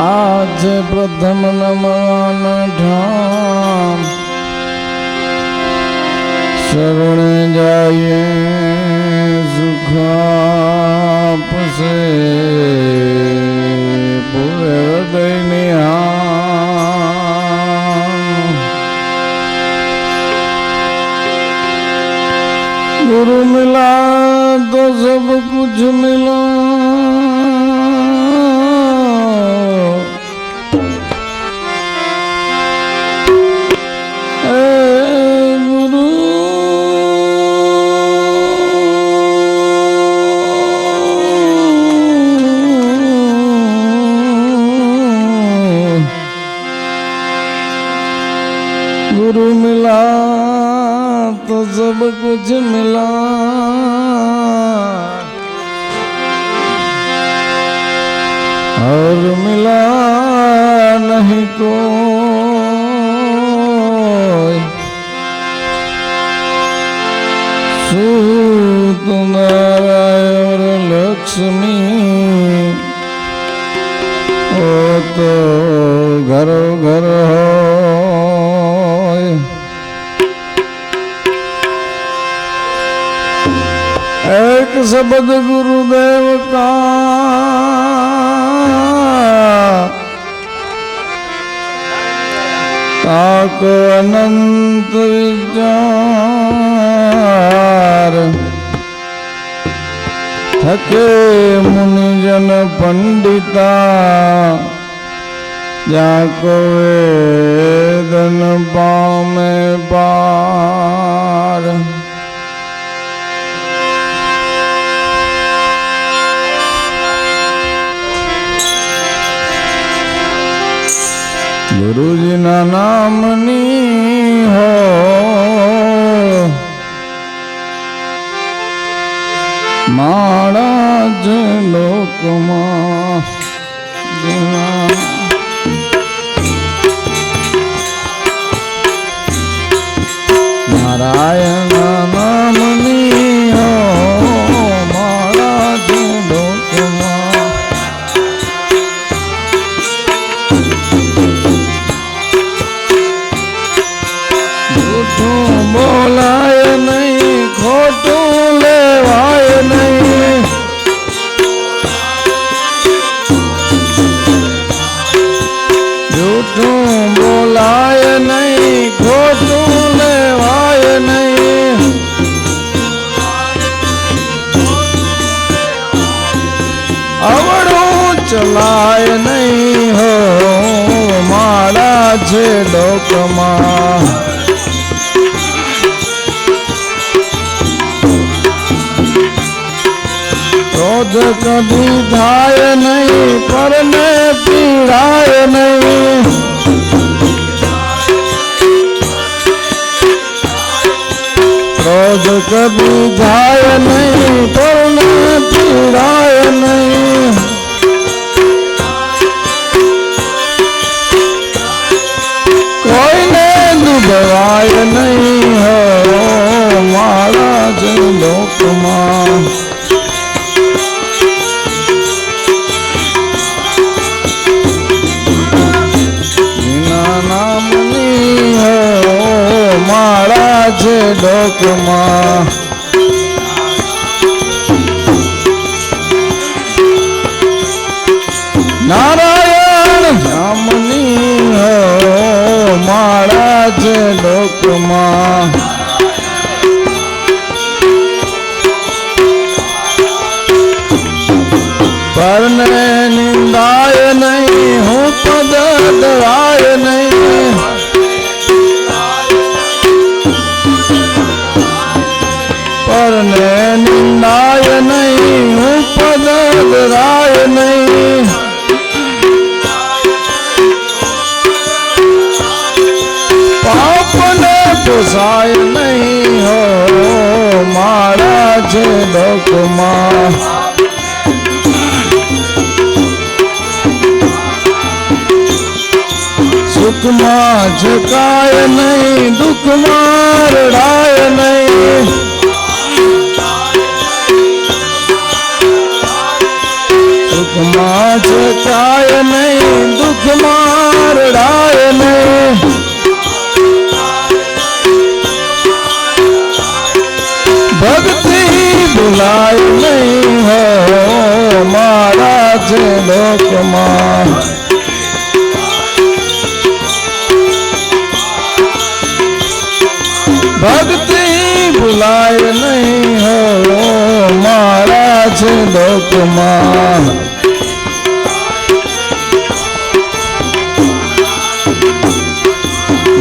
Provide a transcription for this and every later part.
आज प्रथम नमन ठाम शरण जाइए सुखाप से पूरे हृदय निहार। गुरु मिला तो सब कुछ मिला, गुरु मिला तो सब कुछ मिला। और मिला नहीं कोई सूत नारायण और लक्ष्मी हो तो घरो घर हो। एक शब्द गुरुदेव का ताको अनंत विचार, थके मुनिजन पंडिता जाको वेदन पामे पार। गुरुजी ना नामनी हो माड़ा ज लोकमा नारायण नामनी हो माड़ा ज लोकमा। बोलाय नहीं खोटू लेवाय नहीं, झूठू बोलाय नहीं खोटू लेवाय नहीं। अवड़ू चलाय नहीं हो माड़ा छे लोकमा। क्रोध कभी धाय नहीं परने पीड़ाय नहीं, क्रोध कभी धाय नहीं परने पीड़ाय नहीं। कोई ने दुबवाय नहीं हो मारा ज लोकमा। छे लोकमा नारायण नामनी हो माड़ा छे लोकमा। परने निंदाय नहीं हूँ पद डराय नहीं, परने निंदाय नहीं हूँ पद डराय नहीं। पाप ने पोसाय नहीं हो मारा छे लोकमा। सुख मां झकाय नहीं दुख मां रड़ाय नहीं, ભૂલાય નહીં હો મારા જ લોકમાં. ભક્તિ ભૂલાય નહીં હો મારા જ લોકમાં.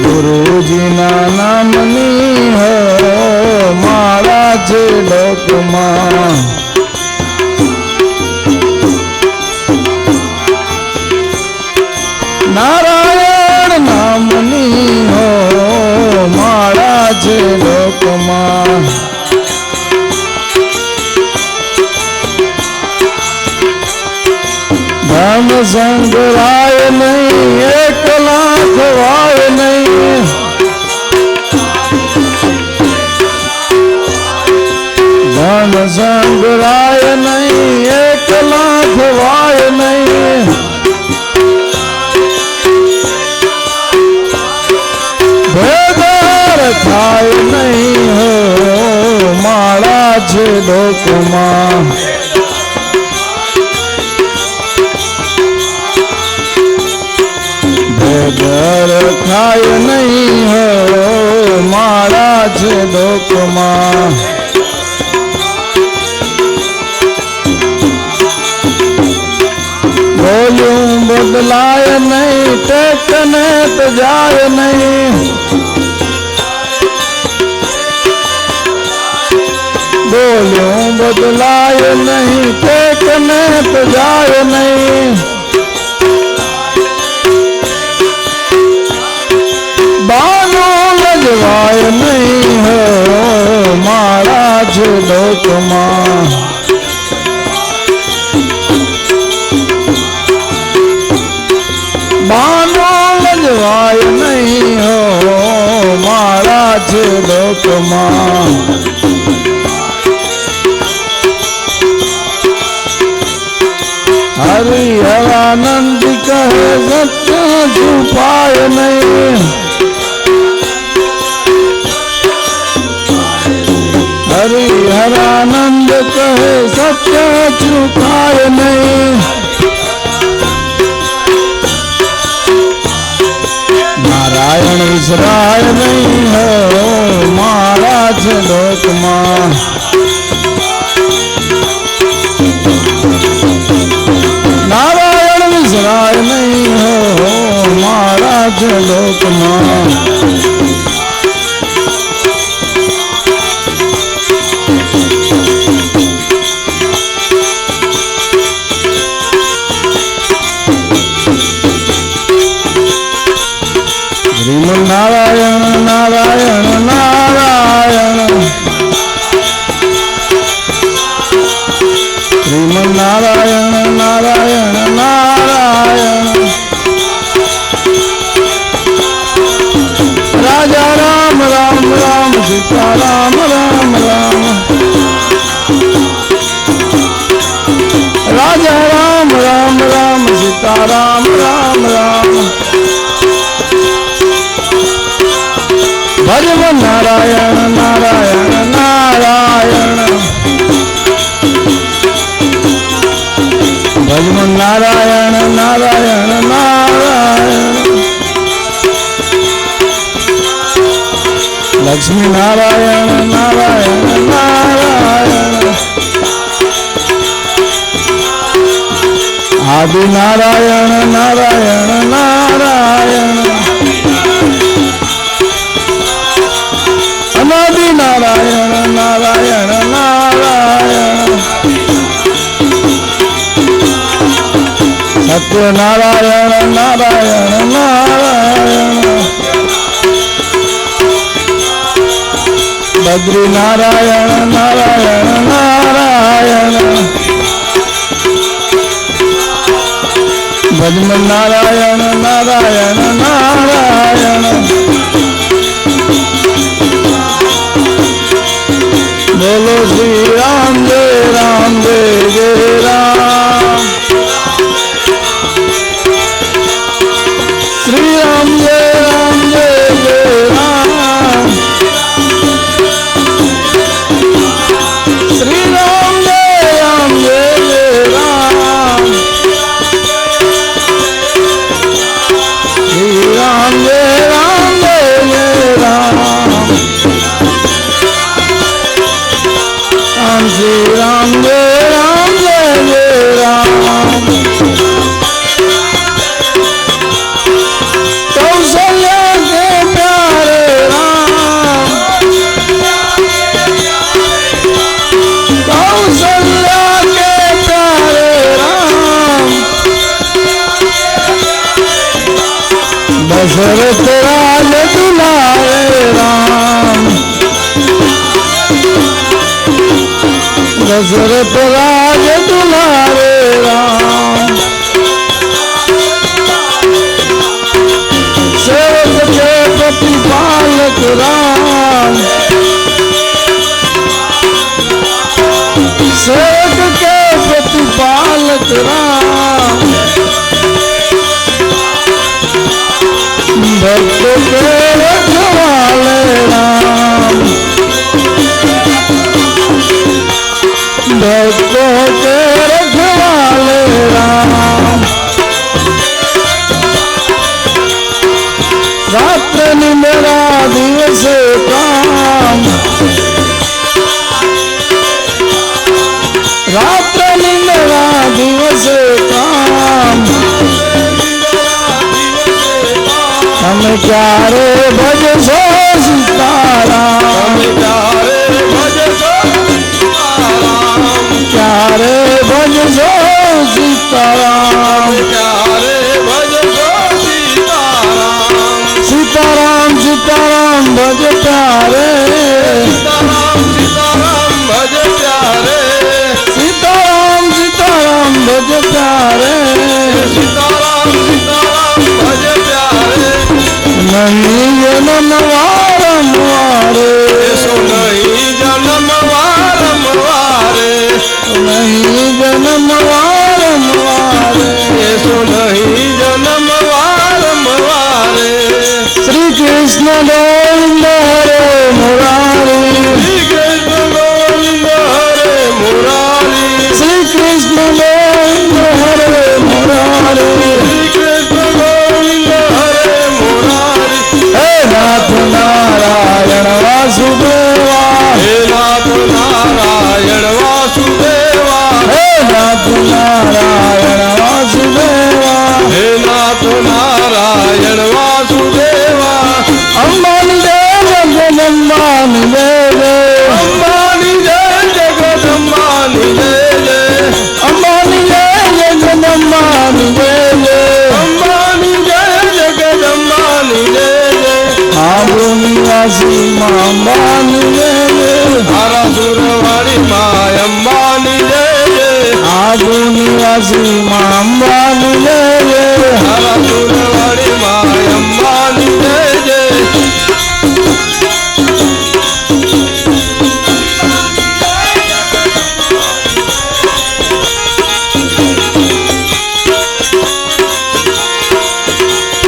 ગુરુજીના નામની હો મારા જ લોકમાં. નારાયણ નામની હો મારા જ લોકમાં. ધન સંગ્રહાય નહીં એકલા ખવાય નહીં. ધન સંગ્રહાય નહીં એકલા ખવાય નહીં. ભેદર થાય નહીં હો મારા જ લોકમાં. ભેદર થાય નહીં હો મારા જ લોકમાં. બોલ્યું બદલાય નહીં ટેકને તજાય નહીં. બોલ્યું બદલાય નહીં ટેકને તજાય નહીં. બાનું લજવાય નહીં હો મારા જ લોકમાં. બાનું લજવાય નહીં હો મારા જ લોકમાં. હરિહરાનંદ કહે સત્ય છુપાય નહીં. હરિહરાનંદ કહે સત્ય છુપાય નહીં. નારાયણ વિસરાય નહીં હો મારા જ લોકમાં. નારાયણ વિસરાય નહીં હો મારા જ લોકમાં. નારાયણ નારાયણ નારાયણ શ્રીમન નારાયણ નારાયણ નારાયણ. રાજા રામ રામ રામ સીતા રામ રામ રામ. રાજા રામ રામ રામ સીતા રામ રામ રામ. ભજવ નારાયણ નારાયણ નારાયણ. ભજવ નારાયણ નારાયણ નારાયણ. લક્ષ્મી નારાયણ નારાયણ નારાયણ. આદિ નારાયણ નારાયણ નારાયણ. અનાદિ નારાયણ નારાયણ નારાયણ. સત્ય નારાયણ નારાયણ નારાયણ. બદ્રી નારાયણ નારાયણ નારાયણ. ભજન નારાયણ નારાયણ નારાયણ. બોલો શ્રી રામ જય જય રામ. શ્રી રામ જય જય રામ. શ્રી રામ दशरथ राज दुलारे राम, दशरथ राज दुलारे राम, सेवक के प्रतिपालक राम, सेवक के प्रतिपालक राम, भक्त के रखवाले राम, भक्तों के रखवाले राम, रात्र निमेरा दिवस काम, रात्र निमेरा दिवस काम, हम क्यारे भज सो सीताराम, क्यारे भज सो सीताराम, सीताराम सीताराम भज प्यारे, सीताराम सीताराम भज प्यारे, सीताराम सीताराम भज प्यारे, सीताराम सीताराम भज प्यारे, नहीं जन्म वारम वारे, सो नहीं जन्म वारम वारे, नहीं जन्म वारम वारे, सो नहीं जन्म वारम वारे, श्री कृष्ण गोविंद हरे मुरारी, श्री कृष्ण गोविंद हरे मुरारी, श्री कृष्ण गोविंद हरे मुरारी, श्री कृष्ण गोविंद हरे मुरारी, हे नाथ नारायण वासुदेवा, हे नाथ नारायण वासुदेवा, हे नाथ नारायण वासुदेवा, हे नाथ नारायण वासुदेवा, अंबानी जय जगदम्बानी जय जय, अंबानी जय जगदम्बानी जय जय, अंबानी जय जगदम्बानी जय जय, अंबानी जय जगदम्बानी जय जय, आबू निवासी मां अंबानी जय जय, हरसुरवाड़ी मां अंबानी जय जय, आबू निवासी मां अंबानी जय जय, हरसुरवाड़ी मां अंबानी जय जय,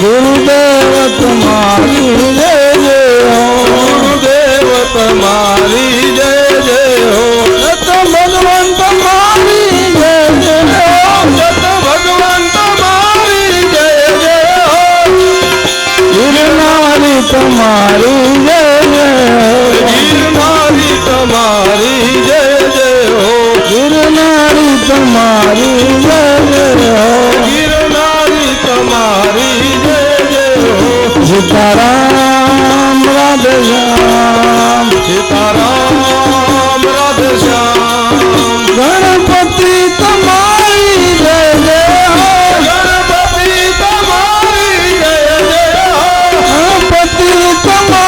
गुरुदेव तुम्हारी जय जय हो, गुरुदेव तुम्हारी जय जय हो, जत भगवान तुम्हारी जय जय हो, जत भगवान तुम्हारी जय जय हो, गिरनारी तुम्हारी जय जय हो, गिरनारी तुम्हारी जय जय हो, गिरनारी तुम्हारी जय जय हो, गिरनारी तुम्हारी जय जय हो, सीताराम राधे श्याम, सीताराम राधे श्याम, गणपति तुम्हारी जय जय हो, गणपति तुम्हारी जय जय हो, गणपति तुम्हारी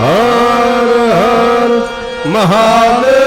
હર હર મહાદેવ.